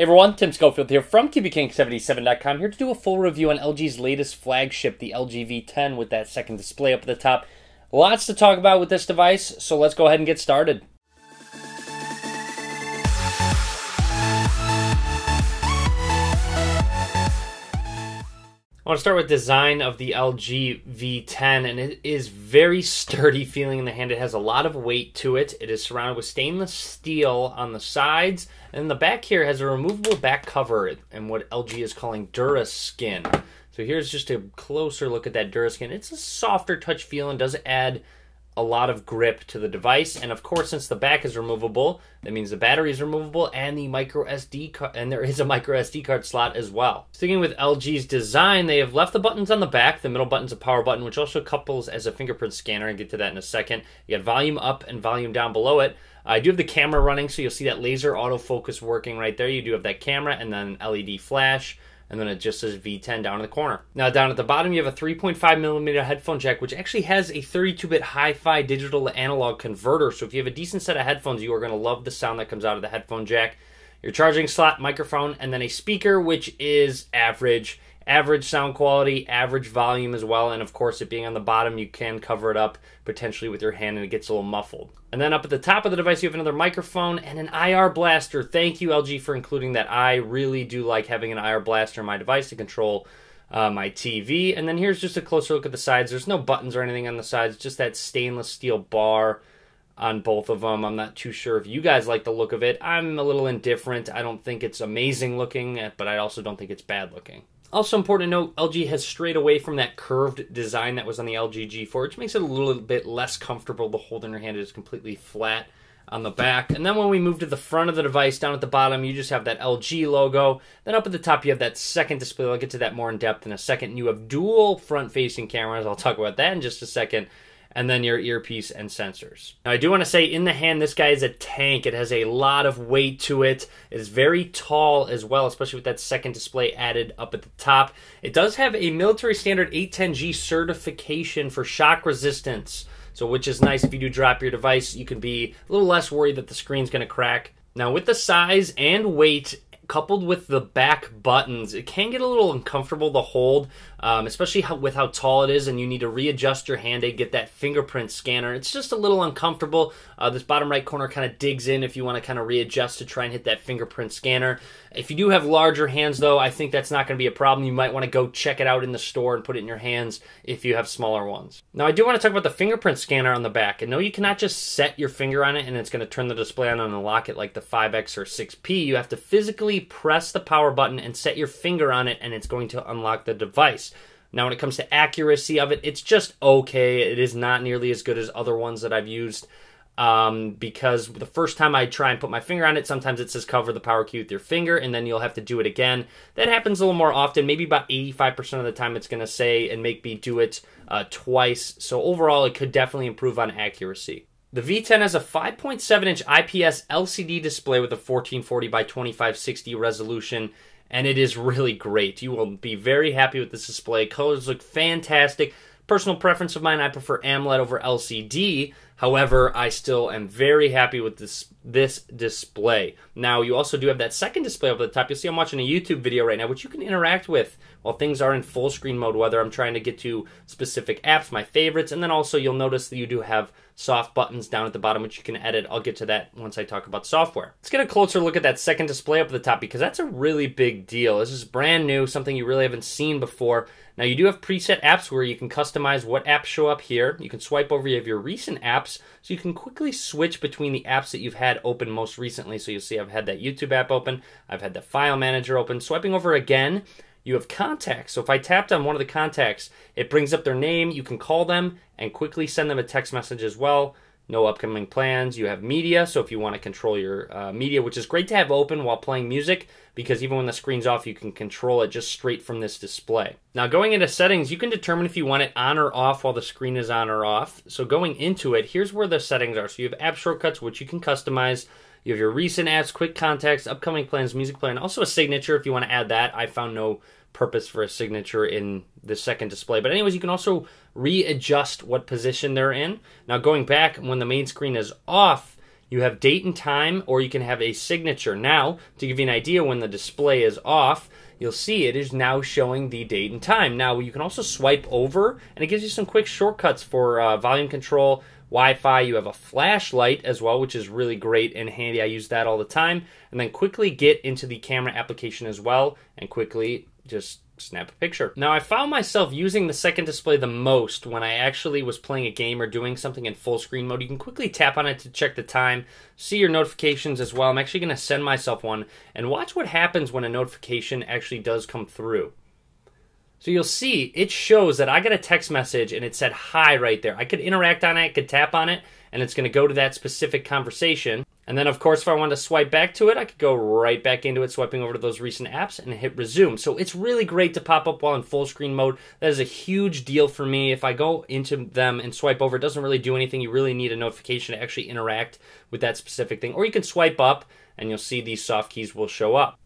Hey everyone, Tim Schofield here from QBKing77.com, here to do a full review on LG's latest flagship, the LG V10, with that second display up at the top. Lots to talk about with this device, so let's go ahead and get started. I want to start with design of the LG V10, and it is very sturdy feeling in the hand. It has a lot of weight to it. It is surrounded with stainless steel on the sides, and the back here has a removable back cover and what LG is calling Duraskin. So here's just a closer look at that Duraskin. It's a softer touch feel and does add a lot of grip to the device, and of course, since the back is removable, that means the battery is removable and the micro SD card, and there is a micro SD card slot as well. Sticking with LG's design, they have left the buttons on the back. The middle button's a power button, which also couples as a fingerprint scanner. I'll get to that in a second. You got volume up and volume down below it. I do have the camera running, so you'll see that laser autofocus working right there. You do have that camera and then LED flash. And then it just says V10 down in the corner. Now down at the bottom you have a 3.5mm headphone jack, which actually has a 32-bit hi-fi digital to analog converter. So if you have a decent set of headphones, you are going to love the sound that comes out of the headphone jack. Your charging slot, microphone, and then a speaker, which is average. Average sound quality, average volume as well, and of course it being on the bottom, you can cover it up potentially with your hand and it gets a little muffled. And then up at the top of the device you have another microphone and an IR blaster. Thank you LG for including that. I really do like having an IR blaster in my device to control my TV. And then here's just a closer look at the sides. There's no buttons or anything on the sides, just that stainless steel bar on both of them. I'm not too sure if you guys like the look of it. I'm a little indifferent. I don't think it's amazing looking, but I also don't think it's bad looking. Also important to note, LG has strayed away from that curved design that was on the LG G4, which makes it a little bit less comfortable to hold in your hand. It is completely flat on the back. And then when we move to the front of the device, down at the bottom, you just have that LG logo. Then up at the top, you have that second display. I'll get to that more in depth in a second. You have dual front-facing cameras. I'll talk about that in just a second. And then your earpiece and sensors. Now I do want to say, in the hand, this guy is a tank. It has a lot of weight to it. It is very tall as well, especially with that second display added up at the top. It does have a military standard 810G certification for shock resistance, so which is nice. If you do drop your device, you can be a little less worried that the screen's going to crack. Now with the size and weight, coupled with the back buttons, it can get a little uncomfortable to hold, especially with how tall it is, and you need to readjust your hand to get that fingerprint scanner. It's just a little uncomfortable. This bottom right corner kind of digs in if you want to kind of readjust to try and hit that fingerprint scanner. If you do have larger hands, though, I think that's not going to be a problem. You might want to go check it out in the store and put it in your hands if you have smaller ones. Now, I do want to talk about the fingerprint scanner on the back. And no, you cannot just set your finger on it and it's going to turn the display on and unlock it like the 5X or 6P. You have to physically press the power button and set your finger on it, and it's going to unlock the device. Now, when it comes to accuracy of it, it's just okay. It is not nearly as good as other ones that I've used. Because the first time I try and put my finger on it, sometimes it says cover the power key with your finger, and then you'll have to do it again. That happens a little more often. Maybe about 85% of the time it's going to say and make me do it twice. So overall, it could definitely improve on accuracy. The V10 has a 5.7-inch IPS LCD display with a 1440 by 2560 resolution, and it is really great. You will be very happy with this display. Colors look fantastic. Personal preference of mine, I prefer AMOLED over LCD. However, I still am very happy with this display. Now, you also do have that second display up at the top. You'll see I'm watching a YouTube video right now, which you can interact with while things are in full screen mode, whether I'm trying to get to specific apps, my favorites, and then also you'll notice that you do have soft buttons down at the bottom, which you can edit. I'll get to that once I talk about software. Let's get a closer look at that second display up at the top, because that's a really big deal. This is brand new, something you really haven't seen before. Now, you do have preset apps where you can customize what apps show up here. You can swipe over, you have your recent apps, so you can quickly switch between the apps that you've had open most recently. So you'll see I've had that YouTube app open, I've had the file manager open. Swiping over again, you have contacts. So if I tapped on one of the contacts, it brings up their name. You can call them and quickly send them a text message as well. No upcoming plans. You have media, so if you want to control your media, which is great to have open while playing music, because even when the screen's off, you can control it just straight from this display. Now, going into settings, you can determine if you want it on or off while the screen is on or off. So going into it, here's where the settings are. So you have app shortcuts, which you can customize. You have your recent apps, quick contacts, upcoming plans, music player, and also a signature if you want to add that. I found no purpose for a signature in the second display. But anyways, you can also readjust what position they're in. Now, going back, when the main screen is off, You have date and time, or you can have a signature. Now, to give you an idea when the display is off, you'll see it is now showing the date and time. Now, you can also swipe over, and it gives you some quick shortcuts for volume control, Wi-Fi. You have a flashlight as well, which is really great and handy. I use that all the time. And then quickly get into the camera application as well, and quickly just snap a picture. Now, I found myself using the second display the most when I actually was playing a game or doing something in full screen mode. You can quickly tap on it to check the time, see your notifications as well. I'm actually going to send myself one and watch what happens when a notification actually does come through. So you'll see it shows that I got a text message and it said hi right there. I could interact on it, I could tap on it, and it's going to go to that specific conversation. And then, of course, if I wanted to swipe back to it, I could go right back into it, swiping over to those recent apps and hit resume. So it's really great to pop up while in full screen mode. That is a huge deal for me. If I go into them and swipe over, it doesn't really do anything. You really need a notification to actually interact with that specific thing. Or you can swipe up and you'll see these soft keys will show up.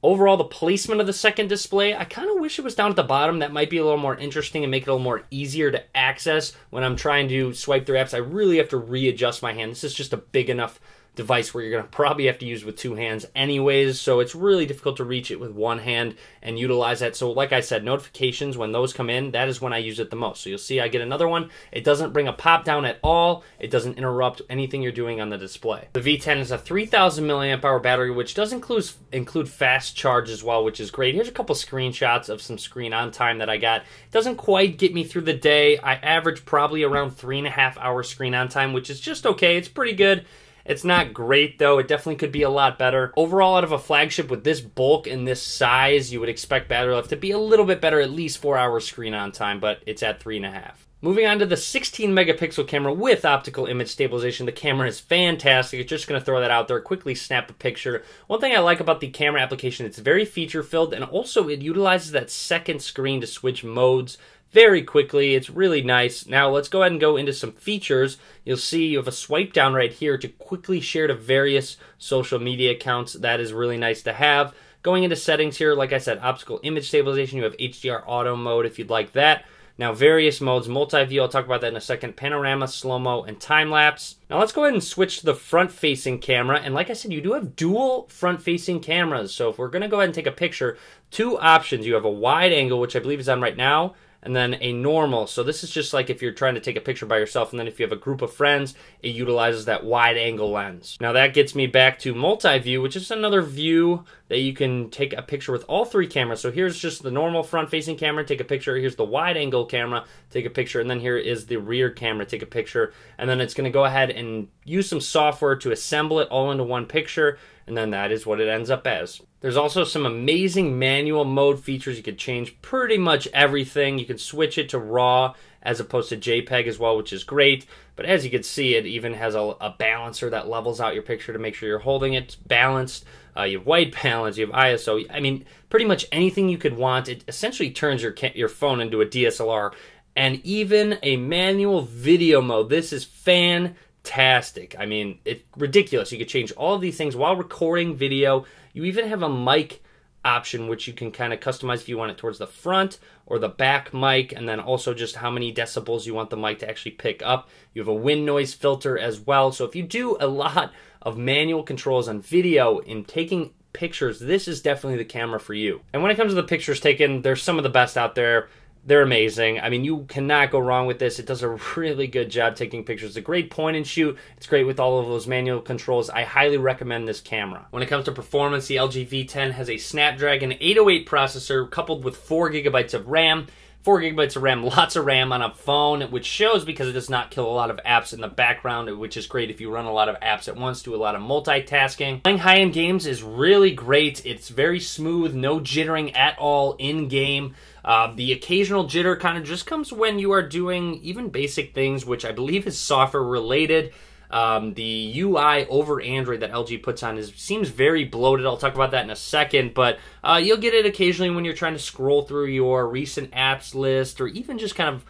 Overall, the placement of the second display, I kind of wish it was down at the bottom. That might be a little more interesting and make it a little more easier to access when I'm trying to swipe through apps. I really have to readjust my hand. This is just a big enough device where you're going to probably have to use with two hands anyways, so it's really difficult to reach it with one hand and utilize that. So like I said, notifications, when those come in, that is when I use it the most. So you'll see I get another one. It doesn't bring a pop down at all. It doesn't interrupt anything you're doing on the display. The V10 is a 3,000 milliamp hour battery, which does include fast charge as well, which is great. Here's a couple screenshots of some screen on time that I got. It doesn't quite get me through the day. I average probably around 3.5 hours screen on time, which is just okay. It's pretty good. It's not great, though. It definitely could be a lot better. Overall, out of a flagship with this bulk and this size, you would expect battery life to be a little bit better, at least 4 hours screen on time, but it's at 3.5. Moving on to the 16 megapixel camera with optical image stabilization. The camera is fantastic. It's just going to throw that out there. Quickly snap a picture. One thing I like about the camera application, it's very feature filled, and also it utilizes that second screen to switch modes very quickly. It's really nice. Now let's go ahead and go into some features. You'll see you have a swipe down right here to quickly share to various social media accounts. That is really nice to have. Going into settings here, like I said, optical image stabilization. You have HDR auto mode if you'd like that. Now various modes, multi-view, I'll talk about that in a second, panorama, slow-mo, and time-lapse. Now let's go ahead and switch to the front-facing camera, and like I said, you do have dual front-facing cameras, so if we're going to go ahead and take a picture, two options. You have a wide angle, which I believe is on right now, and then a normal. So this is just like if you're trying to take a picture by yourself, and then if you have a group of friends, it utilizes that wide angle lens. Now that gets me back to multi-view, which is another view that you can take a picture with all three cameras. So here's just the normal front-facing camera, take a picture. Here's the wide angle camera, take a picture. And then here is the rear camera, take a picture. And then it's going to go ahead and use some software to assemble it all into one picture. And then that is what it ends up as. There's also some amazing manual mode features. You can change pretty much everything. You can switch it to RAW as opposed to JPEG as well, which is great. But as you can see, it even has a balancer that levels out your picture to make sure you're holding it balanced. You have white balance, you have ISO. I mean, pretty much anything you could want. It essentially turns your phone into a DSLR. And even a manual video mode. This is fantastic. I mean, it's ridiculous. You could change all of these things while recording video. You even have a mic option, which you can kind of customize if you want it towards the front or the back mic, and then also just how many decibels you want the mic to actually pick up. You have a wind noise filter as well. So if you do a lot of manual controls on video in taking pictures, this is definitely the camera for you. And when it comes to the pictures taken, there's some of the best out there. They're amazing. I mean, you cannot go wrong with this. It does a really good job taking pictures. It's a great point and shoot. It's great with all of those manual controls. I highly recommend this camera. When it comes to performance, the LG V10 has a Snapdragon 808 processor coupled with 4 gigabytes of RAM. 4 gigabytes of RAM, lots of RAM on a phone, which shows because it does not kill a lot of apps in the background, which is great if you run a lot of apps at once, do a lot of multitasking. Playing high-end games is really great. It's very smooth, no jittering at all in-game. The occasional jitter kind of just comes when you are doing even basic things, which I believe is software related. The UI over Android that LG puts on seems very bloated. I'll talk about that in a second, but you'll get it occasionally when you're trying to scroll through your recent apps list or even just kind of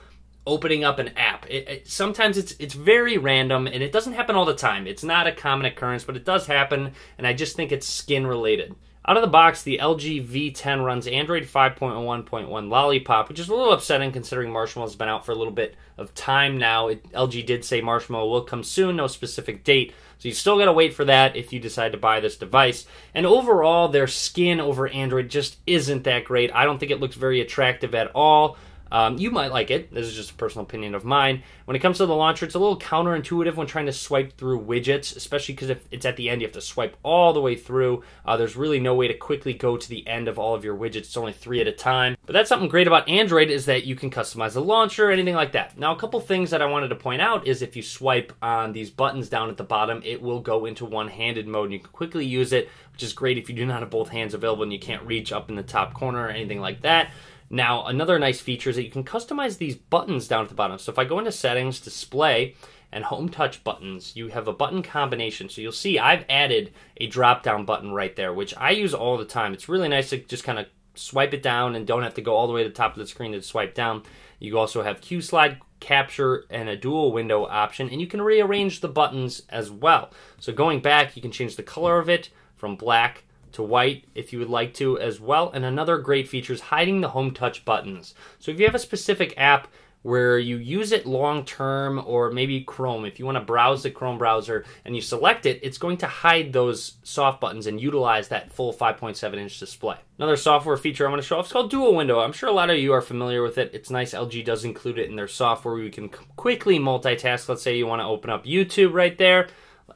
opening up an app. Sometimes it's very random, and it doesn't happen all the time. It's not a common occurrence, but it does happen, and I just think it's skin related. Out of the box, the LG V10 runs Android 5.1.1 Lollipop, which is a little upsetting considering Marshmallow has been out for a little bit of time now. LG did say Marshmallow will come soon, no specific date. So you still got to wait for that if you decide to buy this device. And overall, their skin over Android just isn't that great. I don't think it looks very attractive at all. You might like it. This is just a personal opinion of mine. When it comes to the launcher, it's a little counterintuitive when trying to swipe through widgets, especially because if it's at the end, you have to swipe all the way through. There's really no way to quickly go to the end of all of your widgets. It's only 3 at a time. But that's something great about Android, is that you can customize the launcher, anything like that. Now, a couple things that I wanted to point out is if you swipe on these buttons down at the bottom, it will go into one-handed mode, and you can quickly use it, which is great if you do not have both hands available and you can't reach up in the top corner or anything like that. Now, another nice feature is that you can customize these buttons down at the bottom. So if I go into Settings, Display, and Home Touch buttons, you have a button combination. So you'll see I've added a drop-down button right there, which I use all the time. It's really nice to just kind of swipe it down and don't have to go all the way to the top of the screen to swipe down. You also have Q-Slide, Capture, and a dual window option, and you can rearrange the buttons as well. So going back, you can change the color of it from black to white if you would like to as well. And another great feature is hiding the home touch buttons. So if you have a specific app where you use it long term, or maybe Chrome, if you want to browse the Chrome browser and you select it, it's going to hide those soft buttons and utilize that full 5.7-inch display. Another software feature I want to show off is called Dual Window. I'm sure a lot of you are familiar with it. It's nice. LG does include it in their software where you can quickly multitask. Let's say you want to open up YouTube right there,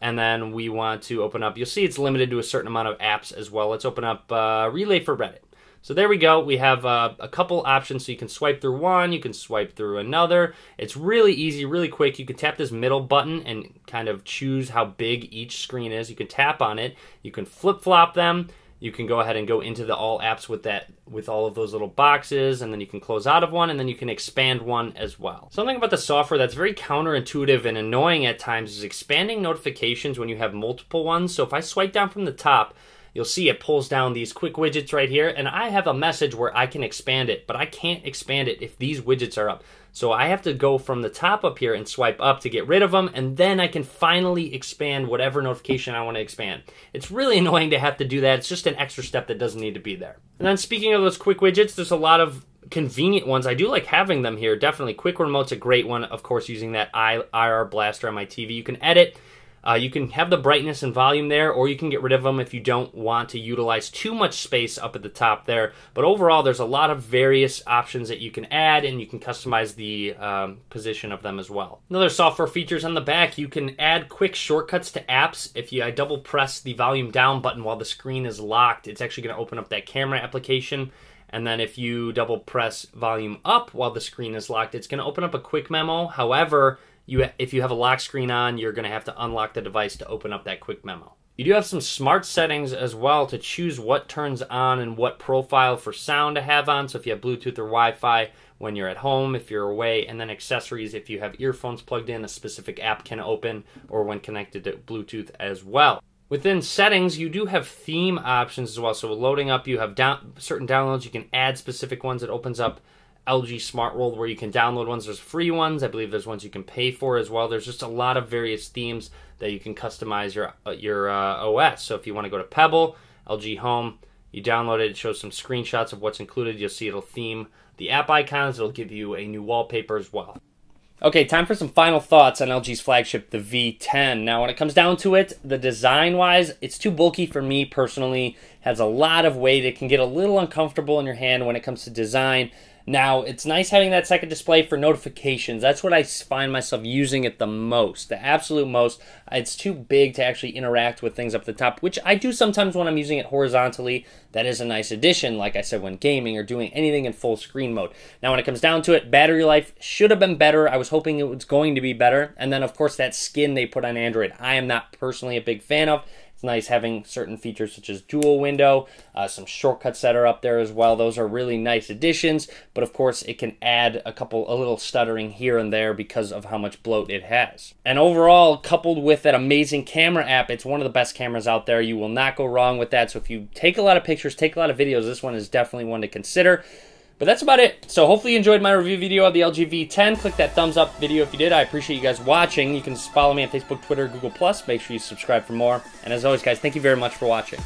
and then we want to open up, you'll see it's limited to a certain amount of apps as well. Let's open up Relay for Reddit. So there we go. We have a couple options. So you can swipe through one, you can swipe through another. It's really easy, really quick. You can tap this middle button and kind of choose how big each screen is. You can tap on it. You can flip-flop them. You can go ahead and go into the all apps with all of those little boxes, and then you can close out of one, and then you can expand one as well. Something about the software that's very counterintuitive and annoying at times is expanding notifications when you have multiple ones. So if I swipe down from the top, you'll see it pulls down these quick widgets right here, and I have a message where I can expand it, but I can't expand it if these widgets are up. So I have to go from the top up here and swipe up to get rid of them, and then I can finally expand whatever notification I want to expand. It's really annoying to have to do that. It's just an extra step that doesn't need to be there. And then speaking of those quick widgets, there's a lot of convenient ones. I do like having them here. Definitely Quick Remote's a great one. Of course, using that IR blaster on my TV. You can edit. You can have the brightness and volume there, or you can get rid of them if you don't want to utilize too much space up at the top there. But overall, there's a lot of various options that you can add, and you can customize the position of them as well. Another software features on the back, you can add quick shortcuts to apps. If I double press the volume down button while the screen is locked, it's actually going to open up that camera application. And then if you double press volume up while the screen is locked, it's going to open up a quick memo. However, if you have a lock screen on, you're going to have to unlock the device to open up that quick memo. You do have some smart settings as well to choose what turns on and what profile for sound to have on. So if you have Bluetooth or Wi-Fi when you're at home, if you're away, and then accessories, if you have earphones plugged in, a specific app can open, or when connected to Bluetooth as well. Within settings, you do have theme options as well. So loading up, you have certain downloads. You can add specific ones. It opens up LG Smart World where you can download ones. There's free ones. I believe there's ones you can pay for as well. There's just a lot of various themes that you can customize your OS. So if you want to go to Pebble, LG Home, you download it. It shows some screenshots of what's included. You'll see it'll theme the app icons. It'll give you a new wallpaper as well. Okay, time for some final thoughts on LG's flagship, the V10. Now, when it comes down to it, the design-wise, it's too bulky for me personally. It has a lot of weight. It can get a little uncomfortable in your hand when it comes to design. Now, it's nice having that second display for notifications. That's what I find myself using it the most, the absolute most. It's too big to actually interact with things up the top, which I do sometimes when I'm using it horizontally. That is a nice addition, like I said, when gaming or doing anything in full screen mode. Now, when it comes down to it, battery life should have been better. I was hoping it was going to be better. And then, of course, that skin they put on Android, I am not personally a big fan of. It's nice having certain features such as dual window, some shortcuts that are up there as well. Those are really nice additions, but of course it can add a little stuttering here and there because of how much bloat it has. And overall, coupled with that amazing camera app, it's one of the best cameras out there. You will not go wrong with that. So if you take a lot of pictures, take a lot of videos, this one is definitely one to consider. But that's about it. So hopefully you enjoyed my review video of the LG V10. Click that thumbs up video if you did. I appreciate you guys watching. You can follow me on Facebook, Twitter, Google+. Make sure you subscribe for more. And as always, guys, thank you very much for watching.